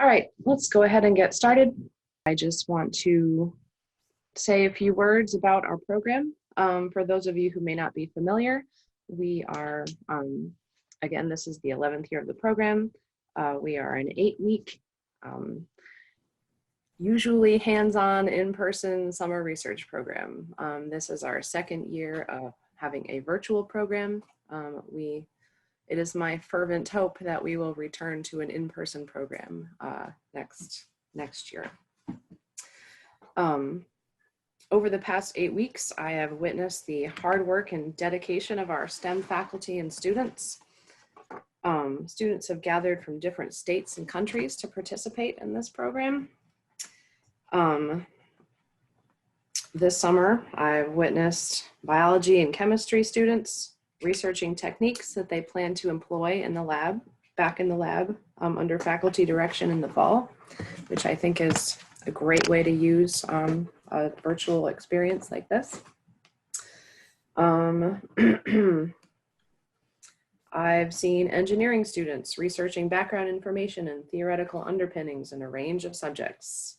All right, let's go ahead and get started. I just want to say a few words about our program. For those of you who may not be familiar, we are, again, this is the 11th year of the program. We are an 8-week, usually hands-on, in-person summer research program. This is our 2nd year of having a virtual program. It is my fervent hope that we will return to an in-person program next year. Over the past 8 weeks, I have witnessed the hard work and dedication of our STEM faculty and students. Students have gathered from different states and countries to participate in this program. This summer, I've witnessed biology and chemistry students researching techniques that they plan to employ in the lab, back in the lab, under faculty direction in the fall, which I think is a great way to use a virtual experience like this. I've seen engineering students researching background information and theoretical underpinnings in a range of subjects,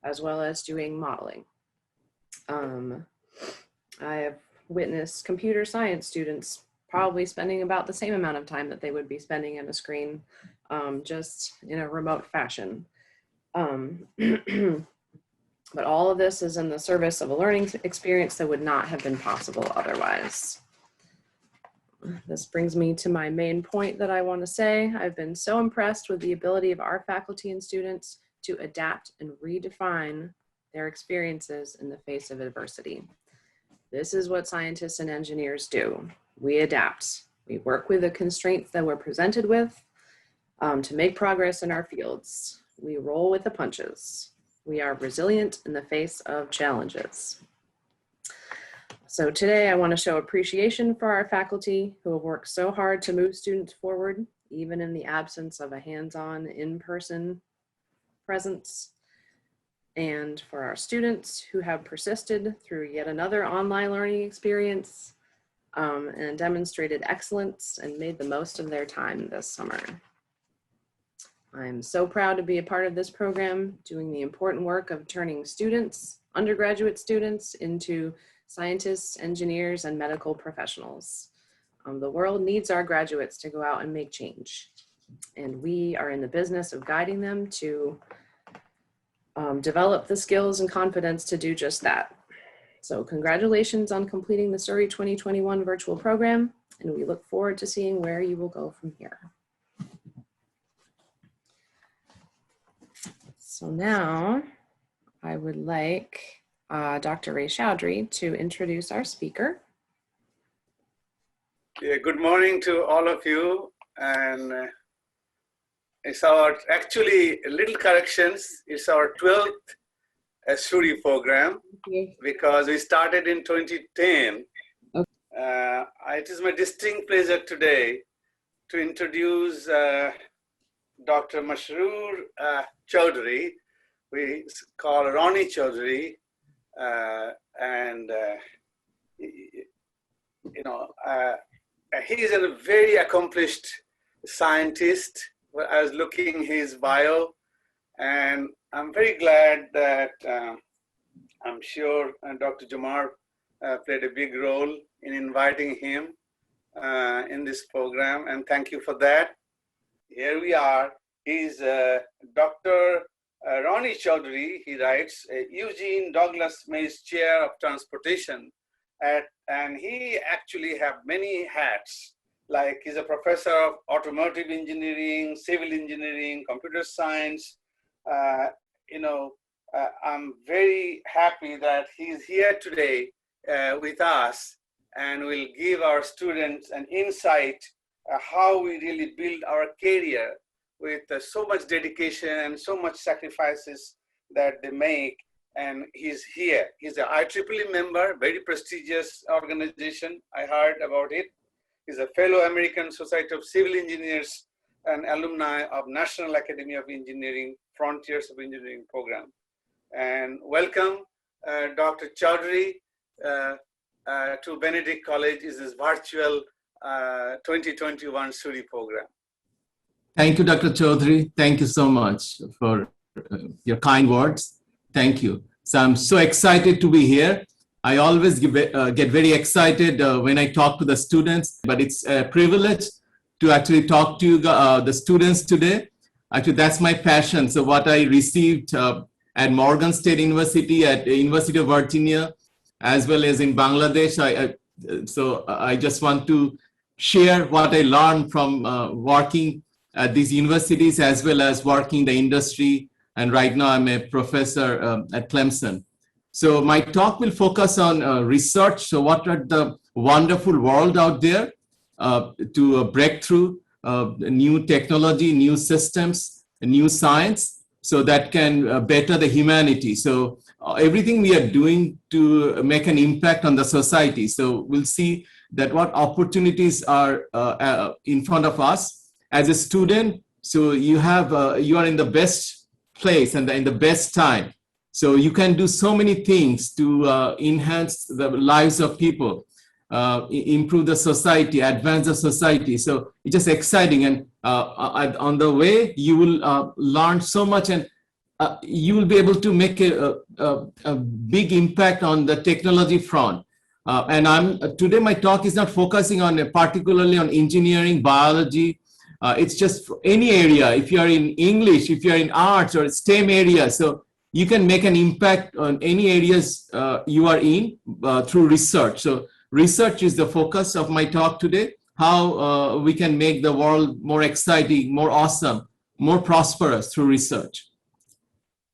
as well as doing modeling. I have witnessed computer science students probably spending about the same amount of time that they would be spending in a screen, just in a remote fashion. But all of this is in the service of a learning experience that would not have been possible otherwise. This brings me to my main point that I want to say. I've been so impressed with the ability of our faculty and students to adapt and redefine their experiences in the face of adversity. This is what scientists and engineers do. We adapt. We work with the constraints that we're presented with to make progress in our fields. We roll with the punches. We are resilient in the face of challenges. So today I want to show appreciation for our faculty who have worked so hard to move students forward, even in the absence of a hands-on, in-person presence, and for our students who have persisted through yet another online learning experience and demonstrated excellence and made the most of their time this summer. I'm so proud to be a part of this program, doing the important work of turning students, undergraduate students, into scientists, engineers, and medical professionals. The world needs our graduates to go out and make change, and we are in the business of guiding them to develop the skills and confidence to do just that. So congratulations on completing the SURI 2021 virtual program, and we look forward to seeing where you will go from here. So now I would like Dr. Chowdhury to introduce our speaker. Yeah, good morning to all of you. And it's our, actually, little corrections. It's our 12th SURI program because we started in 2010. Okay. It is my distinct pleasure today to introduce Dr. Mashrur Chowdhury. We call Ronnie Chowdhury, he is a very accomplished scientist. I was looking his bio, and I'm very glad that I'm sure Dr. Jamar played a big role in inviting him in this program, and thank you for that. Here we are. He's Dr. Ronnie Chowdhury. He writes Eugene Douglas Mays Chair of Transportation, and he actually have many hats. Like he's a professor of automotive engineering, civil engineering, computer science. I'm very happy that he's here today with us and will give our students an insight how we really build our career with so much dedication and so much sacrifices that they make. And he's here. He's an IEEE member, very prestigious organization. I heard about it. He's a fellow American Society of Civil Engineers and alumni of National Academy of Engineering, Frontiers of Engineering program. And welcome, Dr. Chowdhury, to Benedict College is this virtual 2021 SURI program. Thank you, Dr. Chowdhury. Thank you so much for your kind words. Thank you. So I'm so excited to be here. I always get very excited when I talk to the students, but it's a privilege to actually talk to the students today. Actually, that's my passion. So what I received at Morgan State University, at the University of Virginia, as well as in Bangladesh, so I just want to share what I learned from working at these universities as well as working in the industry. And right now I'm a professor at Clemson. So my talk will focus on research. So what are the wonderful world out there to break through new technology, new systems, new science, so that can better the humanity. So everything we are doing to make an impact on the society. So we'll see that what opportunities are in front of us. As a student, so you are in the best place and in the best time. So you can do so many things to enhance the lives of people, improve the society, advance the society. So it's just exciting. And on the way, you will learn so much, and you will be able to make a big impact on the technology front. And today my talk is not focusing on particularly on engineering, biology. It's just any area. If you are in English, if you are in arts or STEM area, so you can make an impact on any areas you are in through research. So research is the focus of my talk today, how we can make the world more exciting, more awesome, more prosperous through research.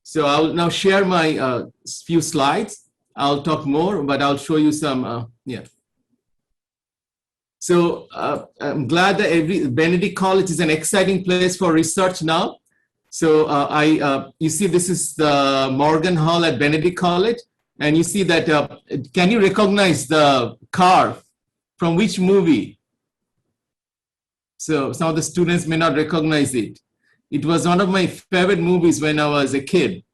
So I'll now share my few slides. I'll talk more, but I'll show you some, yeah. So I'm glad that Benedict College is an exciting place for research now. So you see this is the Morgan Hall at Benedict College, and you see that, can you recognize the car from which movie? So some of the students may not recognize it. It was one of my favorite movies when I was a kid.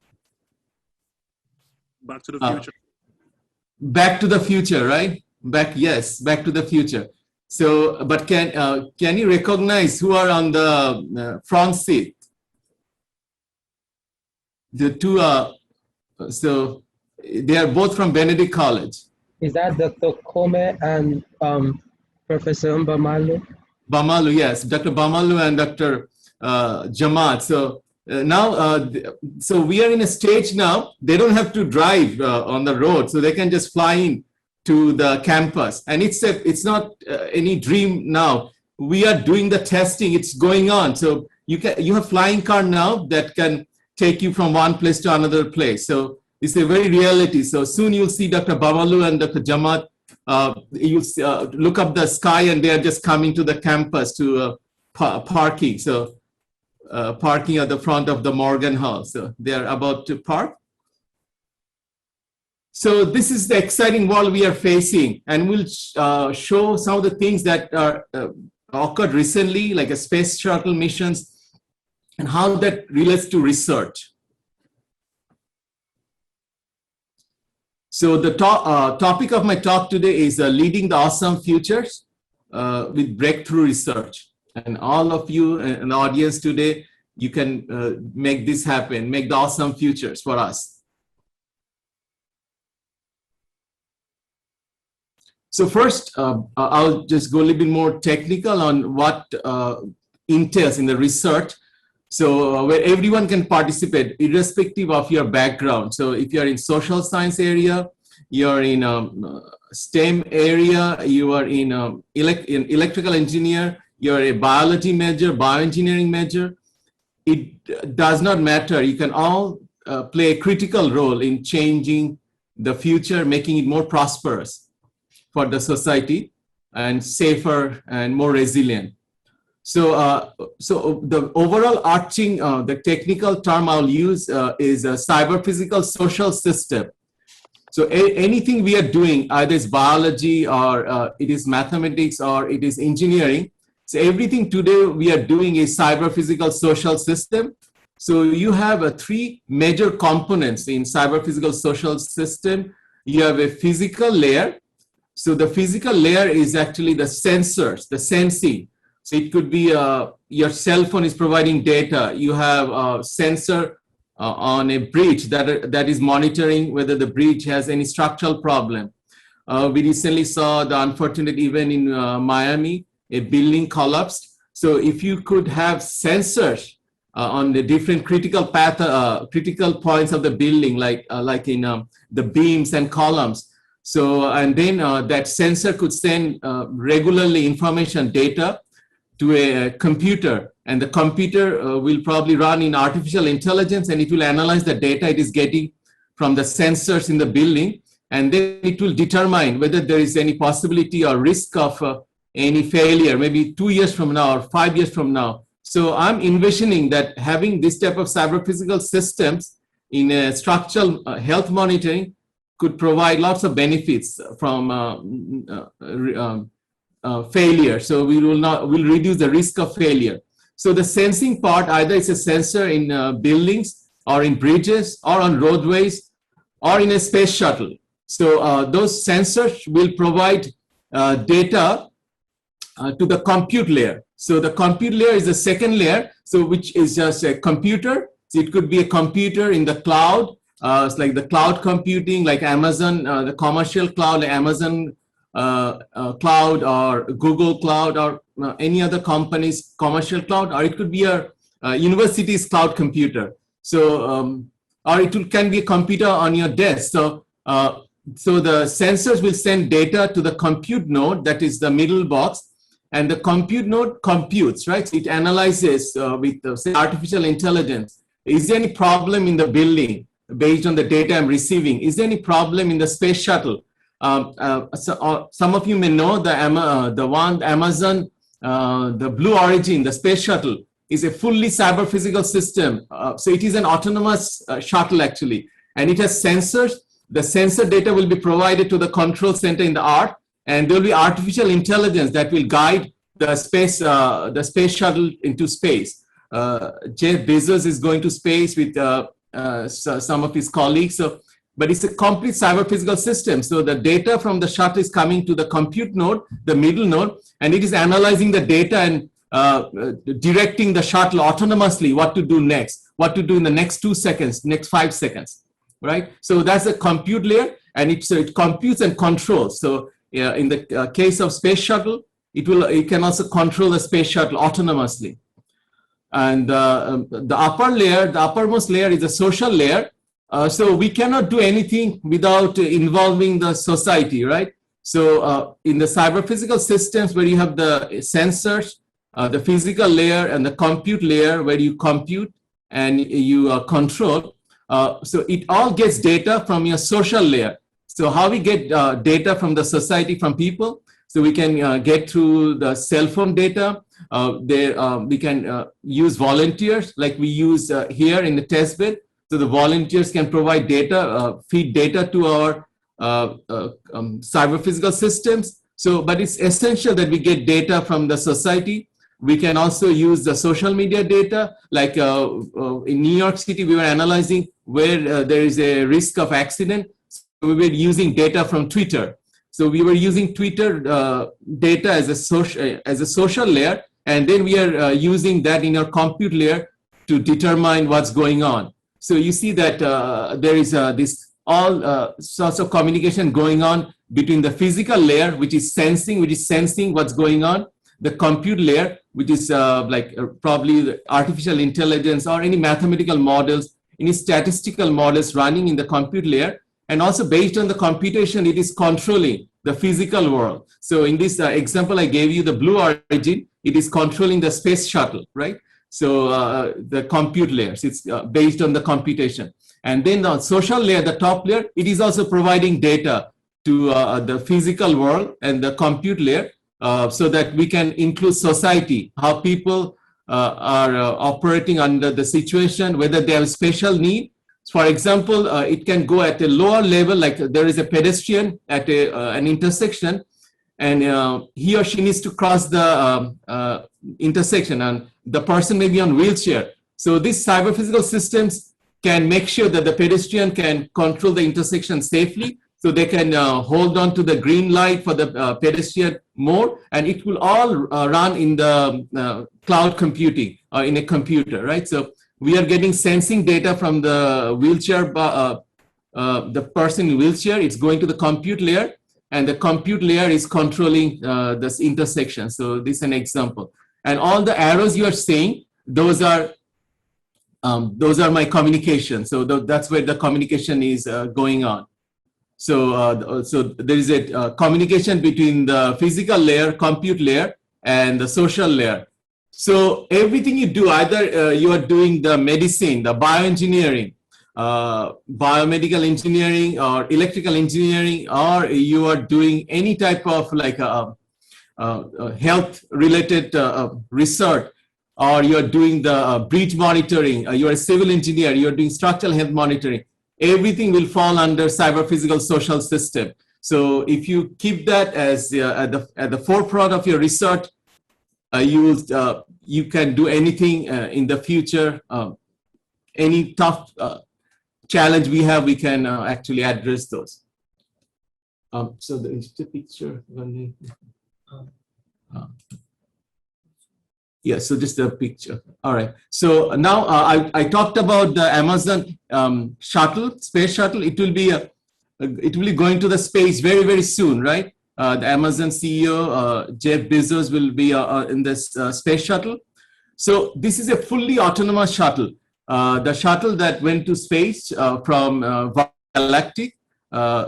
Back to the Future. Back to the Future, right? Yes, Back to the Future. So, but can you recognize who are on the front seat? The two so they are both from Benedict College. Is that Dr. Kome and Professor Bamalu? Bamalu, yes, Dr. Bamalu and Dr. Jamaat. So now, so we are in a stage now, they don't have to drive on the road, so they can just fly in to the campus. And it's not any dream now. We are doing the testing, it's going on. So you have flying car now that can take you from one place to another place. So it's a very reality. So soon you'll see Dr. Bamalu and Dr. Jamaat, you'll look up the sky and they are just coming to the campus to parking. So parking at the front of the Morgan Hall. So they are about to park. So this is the exciting world we are facing, and we'll show some of the things that are occurred recently, like a space shuttle missions, and how that relates to research. So the topic of my talk today is leading the awesome futures with breakthrough research. And all of you in the audience today, you can make this happen, make the awesome futures for us. So first, I'll just go a little bit more technical on what entails in the research. So where everyone can participate, irrespective of your background. So if you're in social science area, you're in STEM area, you are in electrical engineer, you're a biology major, bioengineering major, it does not matter. You can all play a critical role in changing the future, making it more prosperous for the society and safer and more resilient. So, so the overall arching, the technical term I'll use is a cyber physical social system. So anything we are doing, either it's biology or it is mathematics or it is engineering. So everything today we are doing is cyber physical social system. So you have three major components in cyber physical social system. You have a physical layer. So the physical layer is actually the sensors, the sensing. So it could be your cell phone is providing data. You have a sensor on a bridge that is monitoring whether the bridge has any structural problem. We recently saw the unfortunate event in Miami, a building collapsed. So if you could have sensors on the different critical points of the building, like in the beams and columns. So, and then that sensor could send regularly information data to a computer, and the computer will probably run in artificial intelligence, and it will analyze the data it is getting from the sensors in the building, and then it will determine whether there is any possibility or risk of any failure, maybe 2 years from now or 5 years from now. So I'm envisioning that having this type of cyber-physical systems in a structural health monitoring could provide lots of benefits from failure. So we'll reduce the risk of failure. So the sensing part, either it's a sensor in buildings or in bridges or on roadways or in a space shuttle. So those sensors will provide data to the compute layer. So the compute layer is the second layer, so which is just a computer. So it could be a computer in the cloud. It's like the cloud computing, like Amazon, the commercial cloud, like Amazon cloud or Google cloud or any other company's commercial cloud, or it could be a university's cloud computer. So, or it can be a computer on your desk. So, so the sensors will send data to the compute node, that is the middle box, and the compute node computes, right? So it analyzes with say artificial intelligence. Is there any problem in the building based on the data I'm receiving? Is there any problem in the space shuttle? Some of you may know the Amazon, the Blue Origin, the space shuttle is a fully cyber physical system. So it is an autonomous shuttle actually, and it has sensors. The sensor data will be provided to the control center in the Earth, and there will be artificial intelligence that will guide the space shuttle into space. Jeff Bezos is going to space with some of his colleagues. So, but it's a complete cyber physical system. So the data from the shuttle is coming to the compute node, the middle node, and it is analyzing the data and directing the shuttle autonomously what to do next, what to do in the next 2 seconds, next 5 seconds, right? So that's the compute layer, and it computes and controls. So in the case of space shuttle, it can also control the space shuttle autonomously. And the upper layer, the uppermost layer is a social layer. So we cannot do anything without involving the society, right? So in the cyber physical systems where you have the sensors, the physical layer and the compute layer where you compute and you control, so it all gets data from your social layer. So how we get data from the society, from people? So we can get through the cell phone data. We can use volunteers like we use here in the test bed. So the volunteers can provide data, feed data to our cyber physical systems. So, but it's essential that we get data from the society. We can also use the social media data. Like in New York City, we were analyzing where there is a risk of accident. So we were using data from Twitter. So we were using Twitter data as a social layer, and then we are using that in our compute layer to determine what's going on. So you see that there is this all sorts of communication going on between the physical layer, which is sensing what's going on, the compute layer, which is probably the artificial intelligence or any mathematical models, any statistical models running in the compute layer. And also based on the computation, it is controlling the physical world. So in this example I gave you, the Blue Origin, it is controlling the space shuttle, right? So the compute layers, it's based on the computation. And then the social layer, the top layer, it is also providing data to the physical world and the compute layer so that we can include society, how people are operating under the situation, whether they have special need. For example, it can go at a lower level, like there is a pedestrian at an intersection, and he or she needs to cross the intersection, and the person may be on wheelchair. So these cyber physical systems can make sure that the pedestrian can control the intersection safely. So they can hold on to the green light for the pedestrian more, and it will all run in the cloud computing or in a computer, right? So we are getting sensing data from the wheelchair, the person in wheelchair. It's going to the compute layer, and the compute layer is controlling this intersection. So this is an example. And all the arrows you are seeing, those are my communication. So that's where the communication is going on. So, so there is a communication between the physical layer, compute layer, and the social layer. So everything you do, either you are doing the medicine, the bioengineering, biomedical engineering, or electrical engineering, or you are doing any type of like health-related research, or you are doing the breach monitoring, you are a civil engineer, you are doing structural health monitoring. Everything will fall under cyber-physical social system. So if you keep that as at the forefront of your research, you can do anything in the future. Any tough challenge we have, we can actually address those. So there is the picture. Yeah, so just a picture. All right. So now I talked about the Amazon shuttle, space shuttle. It will be going to the space very, very soon, right? The Amazon CEO, Jeff Bezos, will be in this space shuttle. So this is a fully autonomous shuttle. The shuttle that went to space from Galactic,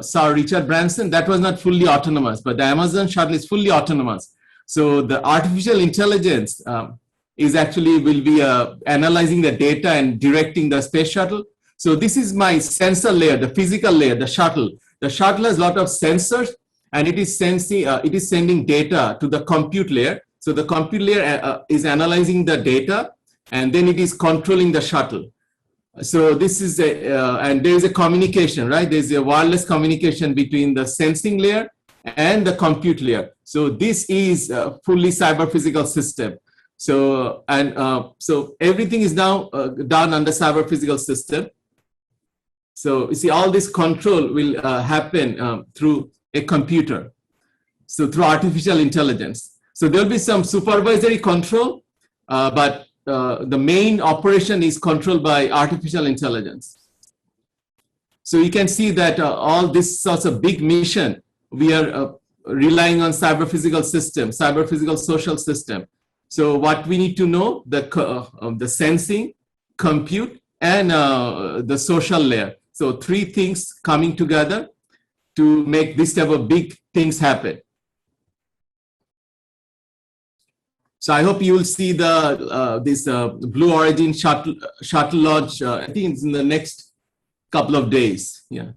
Sir Richard Branson, that was not fully autonomous, but the Amazon shuttle is fully autonomous. So the artificial intelligence is actually will be analyzing the data and directing the space shuttle. So this is my sensor layer, the physical layer, the shuttle. The shuttle has a lot of sensors, and it is sending data to the compute layer. So the compute layer is analyzing the data, and then it is controlling the shuttle. So this is and there is a communication, right? There's a wireless communication between the sensing layer and the compute layer. So this is a fully cyber physical system. So, and so everything is now done under cyber physical system. So you see, all this control will happen through a computer. So through artificial intelligence. So there'll be some supervisory control, but the main operation is controlled by artificial intelligence. So you can see that all this sorts of big mission, we are relying on cyber physical system, cyber physical social system. So what we need to know, the sensing, compute, and the social layer. So three things coming together to make this type of big things happen. So I hope you will see the this Blue Origin shuttle launch. I think it's in the next couple of days. Yeah.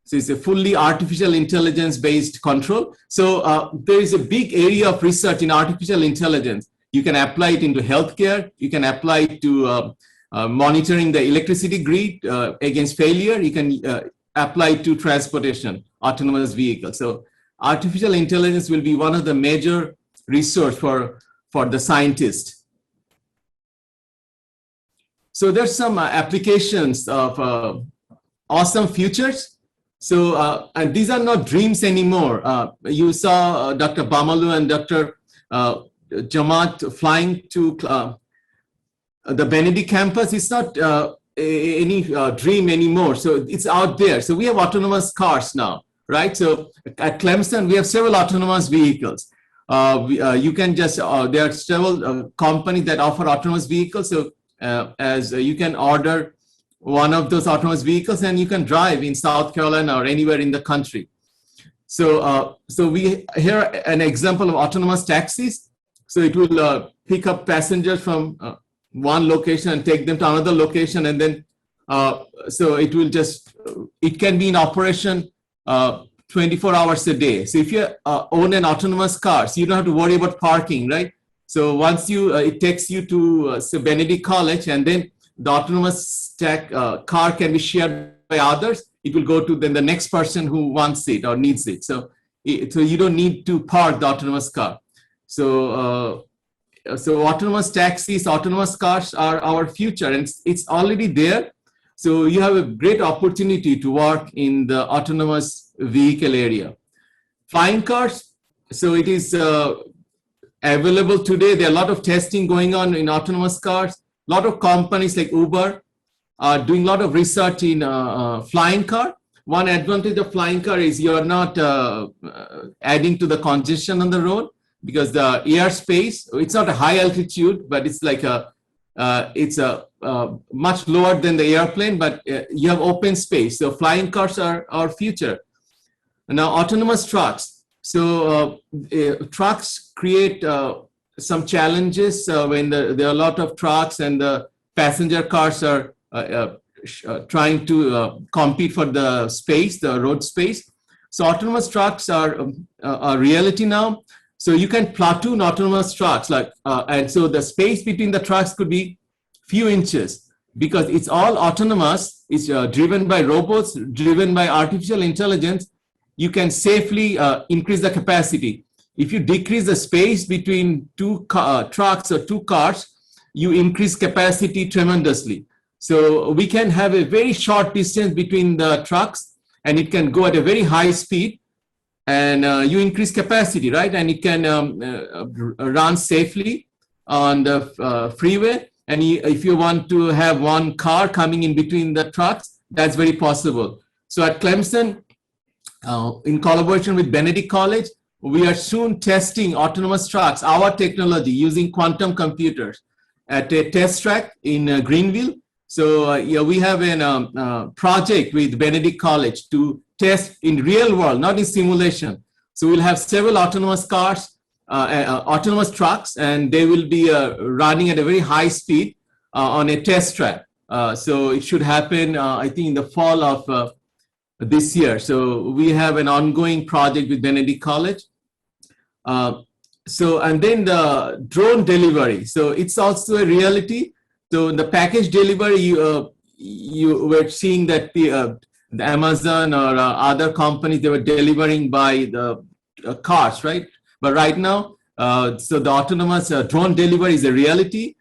So it's a fully artificial intelligence based control. So there is a big area of research in artificial intelligence. You can apply it into healthcare. You can apply it to monitoring the electricity grid against failure. You can apply it to transportation, autonomous vehicles. So artificial intelligence will be one of the major resource for the scientist. So there's some applications of awesome futures. So, and these are not dreams anymore. You saw Dr. Bamalu and Dr. Jamaat flying to the Benedict campus. It's not any dream anymore. So it's out there. So we have autonomous cars now, right? So at Clemson, we have several autonomous vehicles. You can just, there are several companies that offer autonomous vehicles. So as you can order one of those autonomous vehicles and you can drive in South Carolina or anywhere in the country. So, so we here an example of autonomous taxis. So it will pick up passengers from one location and take them to another location. And then, so it will just, it can be in operation 24 hours a day. So if you own an autonomous car, so you don't have to worry about parking, right? So once you, it takes you to say Benedict College, and then the autonomous car can be shared by others. It will go to then the next person who wants it or needs it. So, so you don't need to park the autonomous car. So, so autonomous taxis, autonomous cars are our future, and it's already there. So you have a great opportunity to work in the autonomous vehicle area. Flying cars, so it is available today. There are a lot of testing going on in autonomous cars. A lot of companies like Uber are doing a lot of research in flying car. One advantage of flying car is you're not adding to the congestion on the road, because the airspace, it's not a high altitude, but it's like much lower than the airplane, but you have open space. So flying cars are our future. Now, autonomous trucks. So trucks create some challenges when there are a lot of trucks and the passenger cars are trying to compete for the space, the road space. So autonomous trucks are a reality now. So you can platoon autonomous trucks, and so the space between the trucks could be few inches, because it's all autonomous. It's driven by robots, driven by artificial intelligence. You can safely increase the capacity. If you decrease the space between two trucks or two cars, you increase capacity tremendously. So we can have a very short distance between the trucks, and it can go at a very high speed, and you increase capacity, right? And it can run safely on the freeway. And if you want to have one car coming in between the trucks, that's very possible. So at Clemson, in collaboration with Benedict College, we are soon testing autonomous trucks, our technology, using quantum computers at a test track in Greenville. So yeah, we have a project with Benedict College to test in real world, not in simulation. So we'll have several autonomous cars, autonomous trucks, and they will be running at a very high speed on a test track. So it should happen, I think, in the fall of this year. So we have an ongoing project with Benedict College. And then the drone delivery. So it's also a reality. So the package delivery, you were seeing that the Amazon or other companies, they were delivering by the cars, right? But right now, so the autonomous drone delivery is a reality.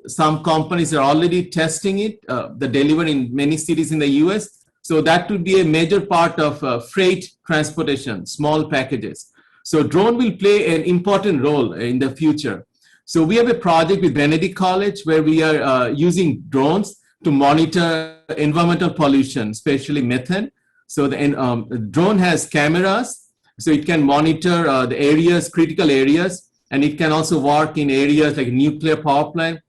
Some companies are already testing it, the delivery in many cities in the US. So that would be a major part of freight transportation, small packages. So drone will play an important role in the future. So we have a project with Benedict College where we are using drones to monitor environmental pollution, especially methane. So the drone has cameras, so it can monitor the areas, critical areas, and it can also work in areas like nuclear power plant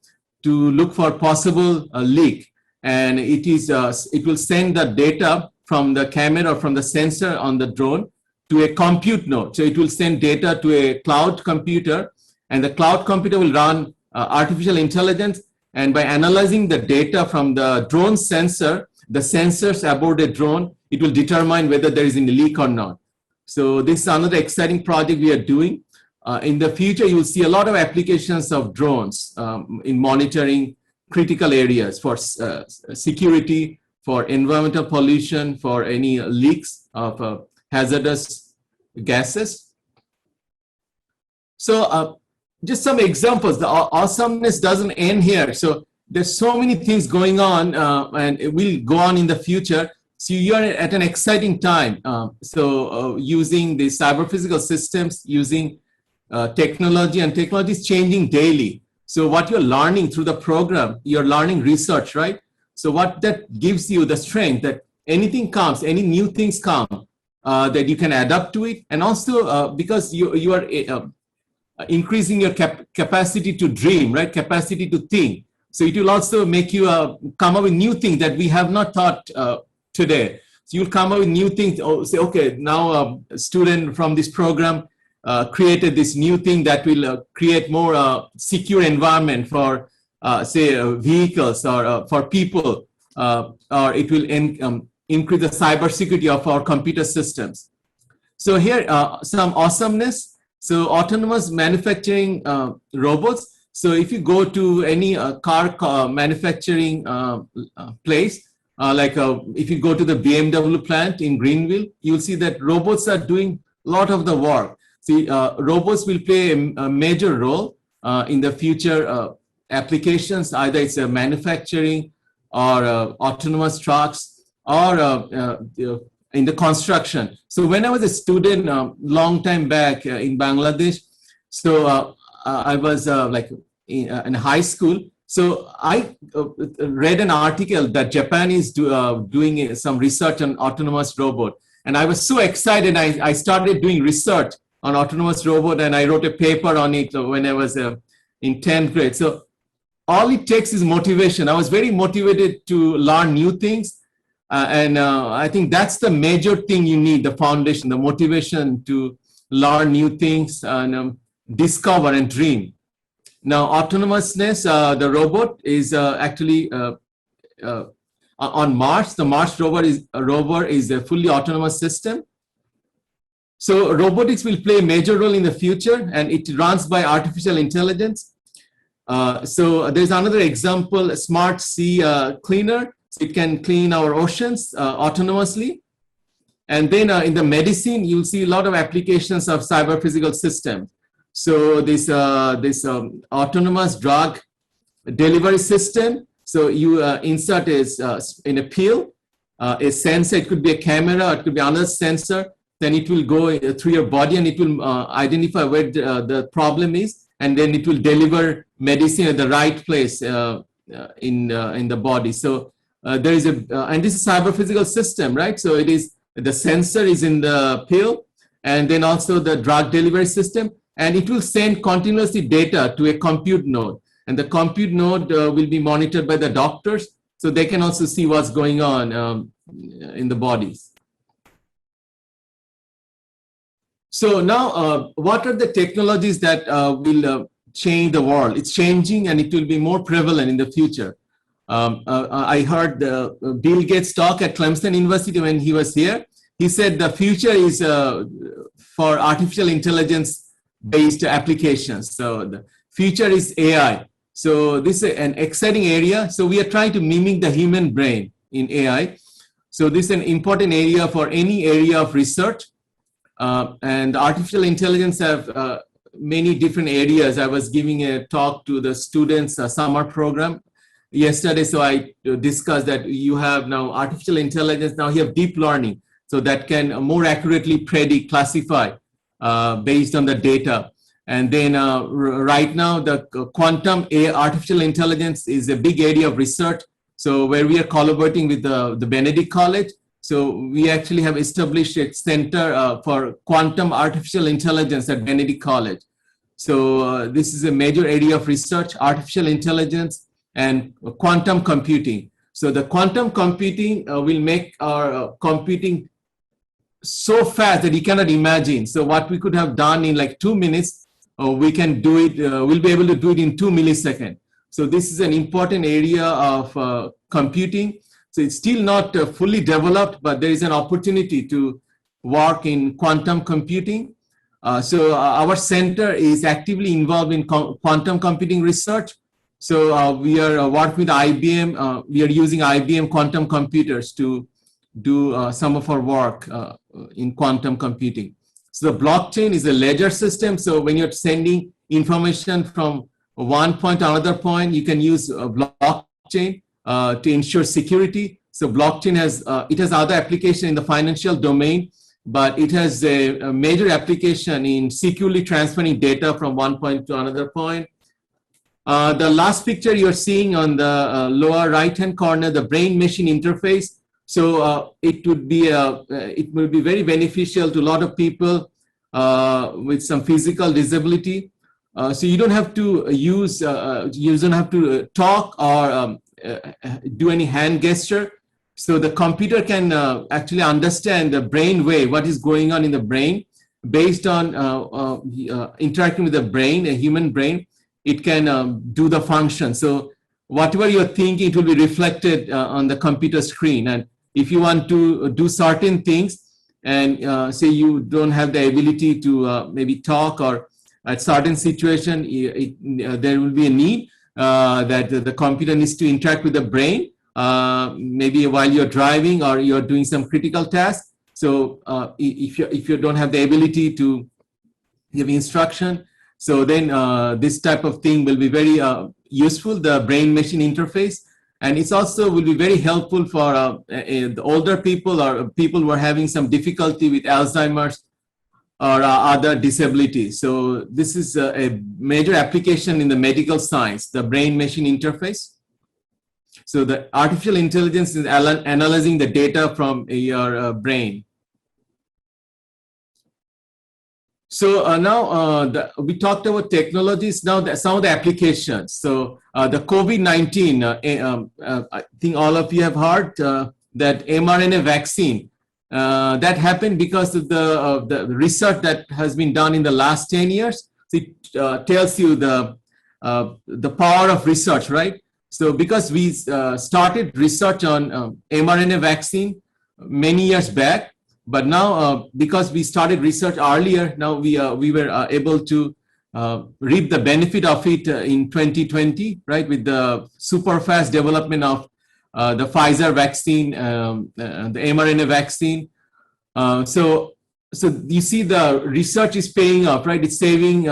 to look for possible leak. And it will send the data from the camera or from the sensor on the drone to a compute node. So it will send data to a cloud computer, and the cloud computer will run artificial intelligence. And by analyzing the data from the drone sensor, the sensors aboard a drone, it will determine whether there is any leak or not. So this is another exciting project we are doing. In the future, you will see a lot of applications of drones in monitoring critical areas for security, for environmental pollution, for any leaks of hazardous gases. So just some examples. The awesomeness doesn't end here. So there's so many things going on, and it will go on in the future. So you're at an exciting time. Using the cyber physical systems, using technology, and technology is changing daily. So what you're learning through the program, you're learning research, right? So what that gives you the strength that anything comes, any new things come, that you can adapt to it. And also because you are increasing your capacity to dream, right? Capacity to think. So it will also make you come up with new things that we have not thought today. So you'll come up with new things. Say, okay, now a student from this program created this new thing that will create more secure environment for, say, vehicles or for people, or it will increase the cybersecurity of our computer systems. So here, some awesomeness. So autonomous manufacturing robots. So if you go to any car manufacturing place, if you go to the BMW plant in Greenville, you'll see that robots are doing a lot of the work. See, robots will play a major role in the future applications. Either it's a manufacturing, or autonomous trucks, or in the construction. So when I was a student long time back in Bangladesh, so I was in high school. So I read an article that Japan is doing some research on autonomous robot. And I was so excited. I started doing research on autonomous robot, and I wrote a paper on it when I was in 10th grade. So all it takes is motivation. I was very motivated to learn new things. And I think that's the major thing you need, the foundation, the motivation to learn new things and discover and dream. Now, autonomousness, the robot is actually on Mars. The Mars rover is a fully autonomous system. So robotics will play a major role in the future, and it runs by artificial intelligence. So there's another example, a smart sea cleaner. It can clean our oceans autonomously. And then in the medicine, you'll see a lot of applications of cyber physical systems. So this autonomous drug delivery system. So you insert in a pill, a sensor. It could be a camera, it could be another sensor. Then it will go through your body, and it will identify where the problem is, and then it will deliver medicine at the right place in the body. So there is and this is cyber physical system, right? So it is, the sensor is in the pill, and then also the drug delivery system, and it will send continuously data to a compute node, and the compute node will be monitored by the doctors, so they can also see what's going on in the bodies. So now, what are the technologies that will change the world? It's changing, and it will be more prevalent in the future. I heard Bill Gates talk at Clemson University when he was here. He said the future is for artificial intelligence-based applications. So the future is AI. So this is an exciting area. So we are trying to mimic the human brain in AI. So this is an important area for any area of research. And artificial intelligence have many different areas. I was giving a talk to the students, a summer program yesterday. So I discussed that you have now artificial intelligence. Now you have deep learning. So that can more accurately predict, classify based on the data. And then right now, the quantum artificial intelligence is a big area of research. So where we are collaborating with the Benedict College. So we actually have established a center for quantum artificial intelligence at Benedict College. So this is a major area of research, artificial intelligence and quantum computing. So the quantum computing will make our computing so fast that you cannot imagine. So what we could have done in like 2 minutes, we can do it, we'll be able to do it in 2 milliseconds. So this is an important area of computing. So it's still not fully developed, but there is an opportunity to work in quantum computing. So our center is actively involved in quantum computing research. So we are working with IBM. We are using IBM quantum computers to do some of our work in quantum computing. So the blockchain is a ledger system. So when you're sending information from one point to another point, you can use a blockchain to ensure security. So blockchain has other application in the financial domain, but it has a major application in securely transferring data from one point to another point. The last picture you're seeing on the lower right-hand corner, the brain-machine interface. So it will be very beneficial to a lot of people with some physical disability. So you don't have to you don't have to talk or do any hand gesture. So the computer can actually understand the brain wave, what is going on in the brain, based on interacting with the brain, a human brain. It can do the function. So whatever you're thinking, it will be reflected on the computer screen. And if you want to do certain things, and say you don't have the ability to maybe talk, or at certain situation, there will be a need that the computer needs to interact with the brain, maybe while you're driving or you're doing some critical task. So if you don't have the ability to give instruction, so then this type of thing will be very useful, the brain-machine interface. And it's also will be very helpful for the older people or people who are having some difficulty with Alzheimer's or other disabilities. So this is a major application in the medical science, the brain-machine interface. So the artificial intelligence is analyzing the data from your brain. So now we talked about technologies. Now some of the applications. So the COVID-19, I think all of you have heard that mRNA vaccine. That happened because of the research that has been done in the last 10 years. So it tells you the power of research, right? So because we started research on mRNA vaccine many years back, but now because we started research earlier, now we were able to reap the benefit of it in 2020, right? With the super fast development of the Pfizer vaccine, the mRNA vaccine. So you see the research is paying off, right? It's saving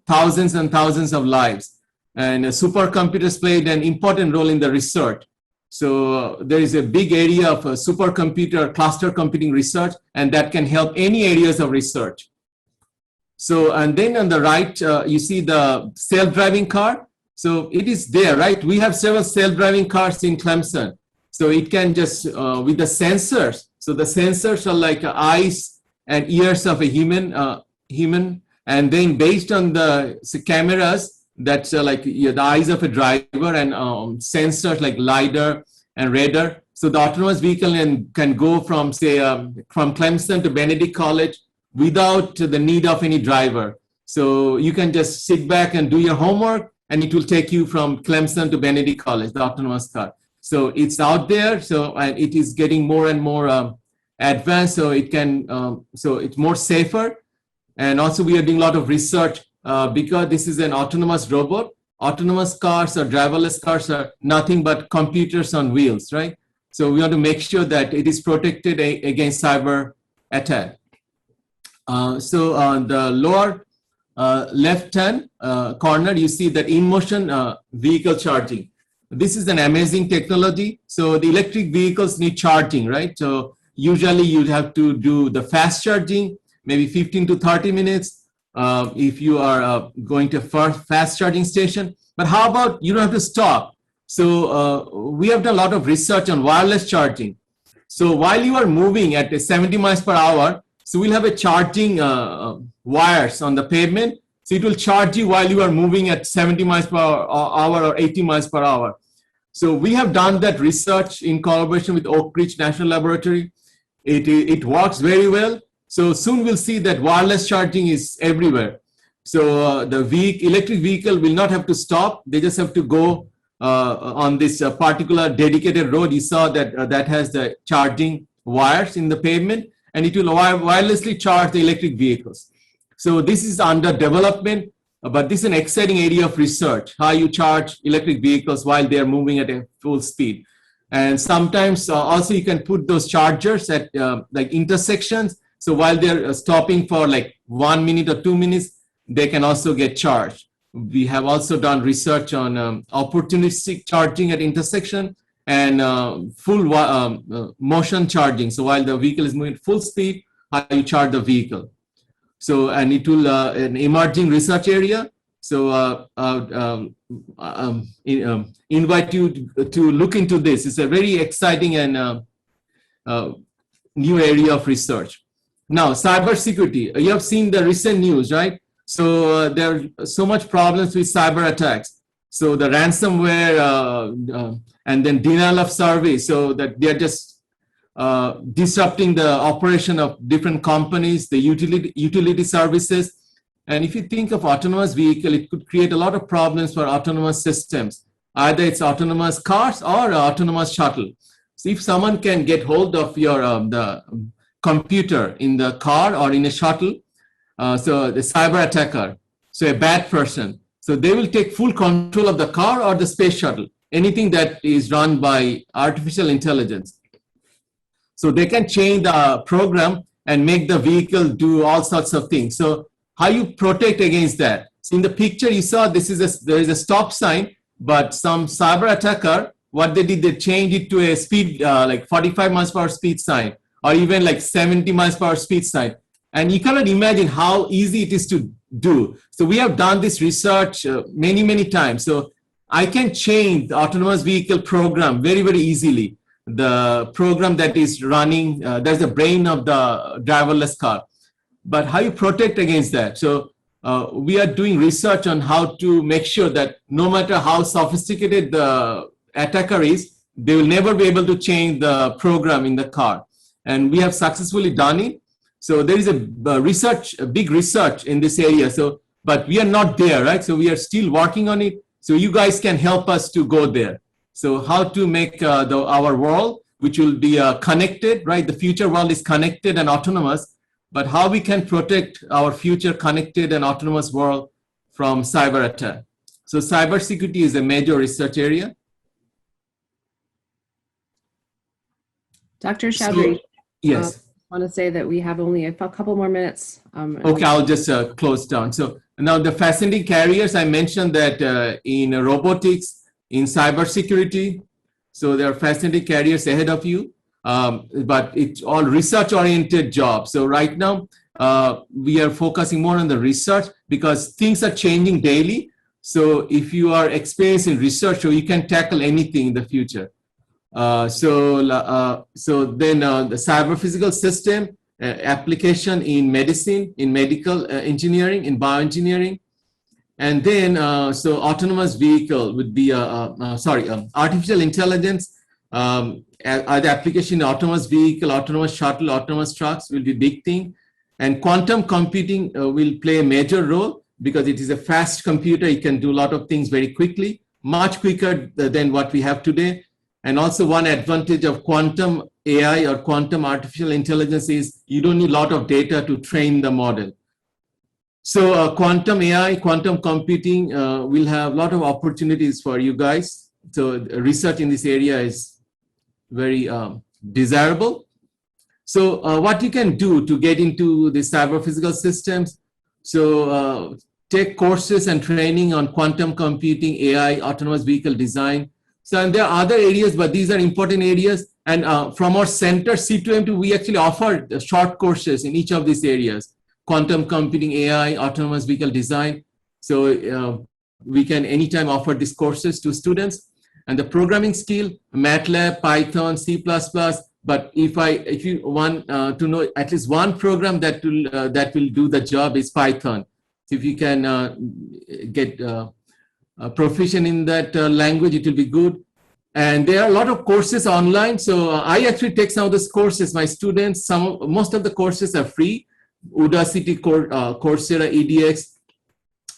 thousands and thousands of lives. And supercomputers played an important role in the research. So there is a big area of supercomputer cluster computing research, and that can help any areas of research. So, and then on the right, you see the self-driving car. So it is there, right? We have several self-driving cars in Clemson. So it can just, with the sensors. So the sensors are like eyes and ears of a human, and then based on the cameras, that's like the eyes of a driver and sensors like LiDAR and radar. So the autonomous vehicle can go from, say, from Clemson to Benedict College without the need of any driver. So you can just sit back and do your homework, and it will take you from Clemson to Benedict College, the autonomous car. So it's out there. So and it is getting more and more advanced. So it can, so it's more safer. And also we are doing a lot of research because this is an autonomous robot. Autonomous cars or driverless cars are nothing but computers on wheels, right? So we want to make sure that it is protected against cyber attack. So on the lower left-hand corner, you see that in-motion vehicle charging. This is an amazing technology. So the electric vehicles need charging, right? So usually you'd have to do the fast charging, maybe 15 to 30 minutes. If you are going to a fast charging station. But how about you don't have to stop? So we have done a lot of research on wireless charging. So while you are moving at 70 miles per hour, so we'll have a charging wires on the pavement. So it will charge you while you are moving at 70 miles per hour or 80 miles per hour. So we have done that research in collaboration with Oak Ridge National Laboratory. It works very well. So soon we'll see that wireless charging is everywhere. So the electric vehicle will not have to stop. They just have to go on this particular dedicated road. You saw that that has the charging wires in the pavement, and it will wirelessly charge the electric vehicles. So this is under development, but this is an exciting area of research, how you charge electric vehicles while they are moving at a full speed. And sometimes also you can put those chargers at like intersections. So while they're stopping for like 1 minute or 2 minutes, they can also get charged. We have also done research on opportunistic charging at intersection and full motion charging. So while the vehicle is moving full speed, how you charge the vehicle. So, and it will, an emerging research area. So invite you to look into this. It's a very exciting and new area of research. Now, cybersecurity. You have seen the recent news, right? So there are so much problems with cyber attacks. So the ransomware and then denial of service. So that they are just disrupting the operation of different companies, the utility services. And if you think of autonomous vehicle, it could create a lot of problems for autonomous systems. Either it's autonomous cars or autonomous shuttle. So if someone can get hold of your the computer in the car or in a shuttle, so the cyber attacker, so a bad person, so they will take full control of the car or the space shuttle, anything that is run by artificial intelligence. So they can change the program and make the vehicle do all sorts of things. So how you protect against that? So in the picture you saw, there is a stop sign, but some cyber attacker what they did, they changed it to a speed, like 45 miles per hour speed sign, or even like 70 miles per hour speed sign. And you cannot imagine how easy it is to do. So we have done this research many, many times. So I can change the autonomous vehicle program very, very easily. The program that is running, that's the brain of the driverless car. But how you protect against that? So we are doing research on how to make sure that no matter how sophisticated the attacker is, they will never be able to change the program in the car. And we have successfully done it. So there is a big research in this area. So, but we are not there, right? So we are still working on it. So you guys can help us to go there. So how to make our world, which will be connected, right? The future world is connected and autonomous. But how we can protect our future connected and autonomous world from cyber attack. So cybersecurity is a major research area. Dr. Chowdhury, yes. I want to say that we have only a couple more minutes. Okay, I'll just close down. So now the fascinating carriers, I mentioned that in robotics, in cybersecurity, so there are fascinating carriers ahead of you. But it's all research-oriented jobs. So right now, we are focusing more on the research because things are changing daily. So if you are experienced in research, so you can tackle anything in the future. So then the cyber physical system application in medicine, in medical engineering, in bioengineering. And then, so autonomous vehicle would be, artificial intelligence, the application in autonomous vehicle, autonomous shuttle, autonomous trucks will be a big thing. And quantum computing will play a major role because it is a fast computer. It can do a lot of things very quickly, much quicker than what we have today. And also one advantage of quantum AI or quantum artificial intelligence is you don't need a lot of data to train the model. So quantum AI, quantum computing will have a lot of opportunities for you guys. So research in this area is very desirable. So what you can do to get into the cyber physical systems, so take courses and training on quantum computing, AI, autonomous vehicle design. So and there are other areas, but these are important areas. And from our center, C2M2, we actually offer short courses in each of these areas. Quantum computing, AI, autonomous vehicle design. So we can anytime offer these courses to students. And the programming skill, MATLAB, Python, C++. But if you want to know at least one program that will do the job is Python. So if you can get proficient in that language, it will be good. And there are a lot of courses online. So I actually take some of those courses. My students, most of the courses are free. Udacity, Coursera, EDX,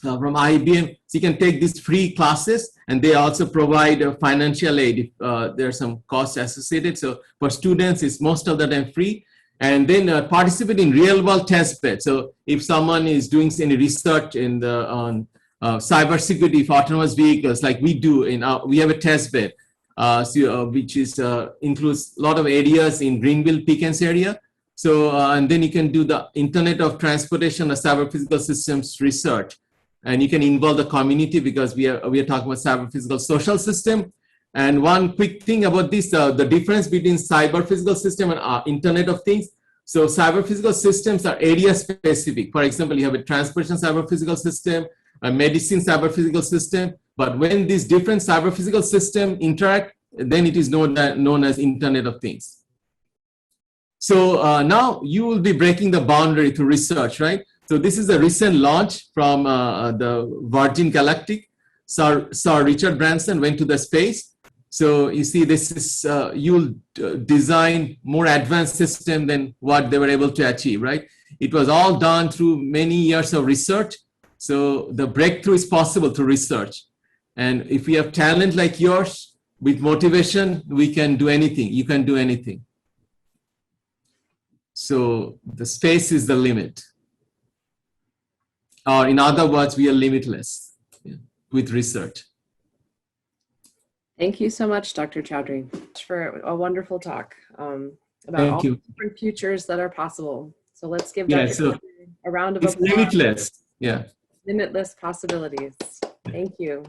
from IBM. So you can take these free classes, and they also provide financial aid if there are some costs associated. So for students, it's most of the time free. And then participate in real-world test bed. So if someone is doing any research on cybersecurity for autonomous vehicles, like we do, we have a test bed, which is includes a lot of areas in Greenville, Pickens area. So, and then you can do the Internet of Transportation or cyber physical systems research. And you can involve the community because we are talking about cyber physical social system. And one quick thing about this, the difference between cyber physical system and Internet of Things. So cyber physical systems are area specific. For example, you have a transportation cyber physical system, a medicine cyber physical system. But when these different cyber physical systems interact, then it is known as Internet of Things. So now you will be breaking the boundary through research, right? So this is a recent launch from the Virgin Galactic. Sir Richard Branson went to the space. So you see, this is you'll design more advanced system than what they were able to achieve, right? It was all done through many years of research. So the breakthrough is possible through research. And if we have talent like yours with motivation, we can do anything. You can do anything. So the space is the limit. Or in other words, we are limitless with research. Thank you so much, Dr. Chowdhury, for a wonderful talk about Thank all you. the different futures that are possible. So let's give Yeah, Dr. so Chowdhury a round of it's applause. limitless. Yeah. Limitless possibilities. Thank you.